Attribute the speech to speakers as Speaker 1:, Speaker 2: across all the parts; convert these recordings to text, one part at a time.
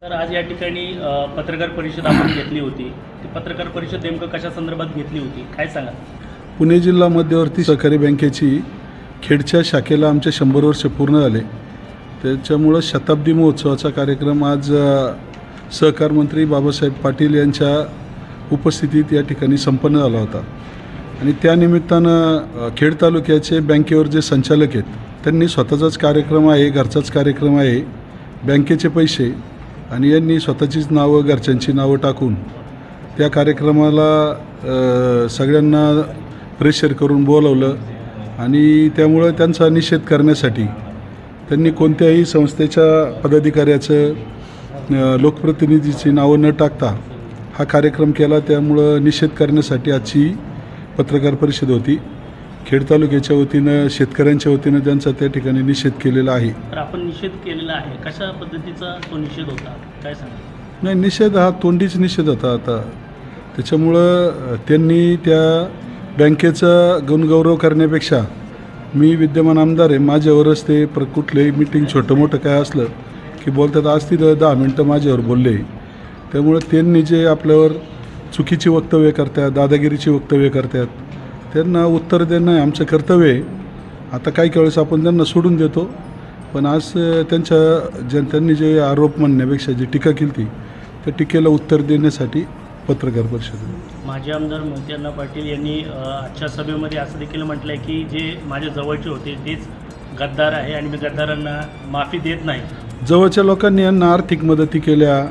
Speaker 1: तर आज या ठिकाणी पत्रकार परिषद आपण घेतली होती. ती पत्रकार परिषद नेमकं कशा संदर्भात घेतली होती काय सांगा?
Speaker 2: पुणे जिल्हा मध्यवर्ती सहकारी बँकेची खेडच्या शाखेला आमचे 100 वर्ष पूर्ण झाले. त्याच्यामुळं शताब्दी महोत्सवाचा कार्यक्रम आज सहकार मंत्री बाबासाहेब पाटील यांच्या उपस्थितीत या ठिकाणी संपन्न झाला होता. आणि त्यानिमित्तानं खेड तालुक्याचे बँकेवर जे संचालक आहेत त्यांनी स्वतःचाच कार्यक्रम आहे, घरचाच कार्यक्रम आहे, बँकेचे पैसे आणि यांनी स्वतःचीच नावं घरच्यांची नावं टाकून त्या कार्यक्रमाला सगळ्यांना प्रेशर करून बोलवलं. आणि त्यामुळं त्यांचा निषेध करण्यासाठी त्यांनी कोणत्याही संस्थेच्या पदाधिकाऱ्याचं लोकप्रतिनिधीची नावं न टाकता हा कार्यक्रम केला. त्यामुळं निषेध करण्यासाठी आजची पत्रकार परिषद होती. खेड तालुक्याच्या वतीनं शेतकऱ्यांच्या वतीनं त्यांचा त्या ठिकाणी निषेध केलेला आहे.
Speaker 1: तर आपण निषेध केलेला आहे, कशा पद्धतीचा तो निषेध होता काय सांगा?
Speaker 2: नाही, निषेध हा तोंडीच निषेध होता. आता त्याच्यामुळं त्यांनी त्या बँकेचा गुणगौरव करण्यापेक्षा मी विद्यमान आमदार आहे, माझ्यावरच ते कुठलंही मीटिंग छोटं मोठं काय असलं की बोलतात. आज तिथं 10 मिनटं माझ्यावर बोलले. त्यामुळं त्यांनी जे आपल्यावर चुकीची वक्तव्य करतात, दादागिरीची वक्तव्य करतात, त्यांना उत्तर देणं आमचं कर्तव्य आहे. आता काही वेळेस आपण त्यांना सोडून देतो, पण आज त्यांनी जे आरोप म्हणण्यापेक्षा जी टीका केली ती त्या टीकेला उत्तर देण्यासाठी पत्रकार परिषद.
Speaker 1: माजी आमदार मोहिते पाटील यांनी आजच्या सभेमध्ये असं देखील म्हटलं आहे की जे माझ्या जवळचे होते तेच गद्दार आहे आणि मी गद्दारांना माफी देत नाही.
Speaker 2: जवळच्या लोकांनी यांना आर्थिक मदती केल्या,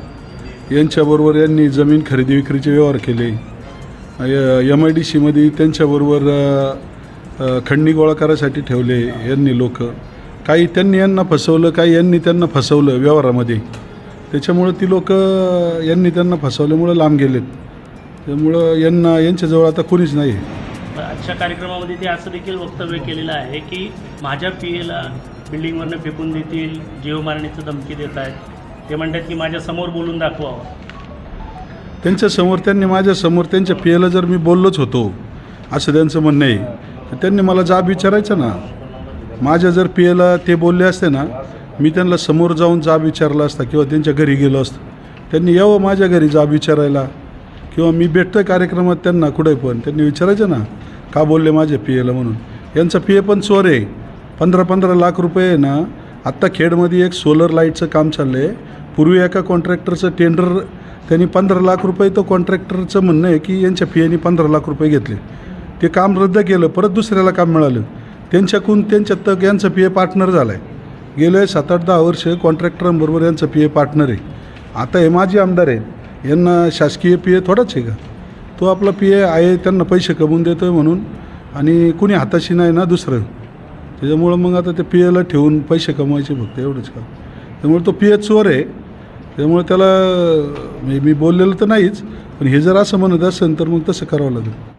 Speaker 2: यांच्याबरोबर यांनी जमीन खरेदी विक्रीचे व्यवहार केले, MIDCमध्ये त्यांच्याबरोबर खंडणी गोळा करायसाठी ठेवले यांनी लोक. काही त्यांनी यांना फसवलं, काही यांनी त्यांना फसवलं व्यवहारामध्ये. त्याच्यामुळं ती लोक यांनी त्यांना फसवल्यामुळं लांब गेलेत. त्यामुळं यांच्याजवळ आता कोणीच नाही.
Speaker 1: आजच्या कार्यक्रमामध्ये ते असं देखील वक्तव्य केलेलं आहे की माझ्या PAला बिल्डिंगवरनं फेकून देतील, जीव मारण्याची धमकी देत आहेत. ते म्हणतात की माझ्यासमोर बोलून दाखवावं.
Speaker 2: त्यांच्यासमोर त्यांनी माझ्यासमोर त्यांच्या PAला जर मी बोललोच होतो असं त्यांचं म्हणणं आहे तर त्यांनी मला जाब विचारायचा ना. माझ्या जर PAला ते बोलले असते ना, मी त्यांना समोर जाऊन जाब विचारला असता किंवा त्यांच्या घरी गेलो असतो. त्यांनी यावं माझ्या घरी जाब विचारायला किंवा मी भेटतं कार्यक्रमात त्यांना कुठे पण त्यांनी विचारायचं ना का बोलले माझ्या PAला म्हणून. यांचा PA पण चोर आहे. 15-15 लाख रुपये आहे ना. आत्ता खेडमध्ये एक सोलर लाईटचं काम चाललं आहे. पूर्वी एका कॉन्ट्रॅक्टरचं टेंडर त्यांनी 15 लाख रुपये, तो कॉन्ट्रॅक्टरचं म्हणणं आहे की यांच्या PAने 15 लाख रुपये घेतले. ते काम रद्द केलं, परत दुसऱ्याला काम मिळालं. त्यांच्यात यांचा PA पार्टनर झाला आहे. गेले 7-8-10 वर्ष कॉन्ट्रॅक्टरांबरोबर यांचा PA पार्टनर आहे. आता हे माझे आमदार आहेत, यांना शासकीय PA थोडाच आहे का? तो आपला PA आहे, त्यांना पैसे कमवून देतो आहे म्हणून. आणि कुणी हाताशी नाही ना दुसरं. त्याच्यामुळं मग आता ते PAला ठेवून पैसे कमवायचे फक्त एवढंच का. त्यामुळे तो PA चोर आहे. त्यामुळे त्याला मी बोललेलं तर नाहीच, पण हे जर असं म्हणत असेल तर मग तसं करावं लागेल.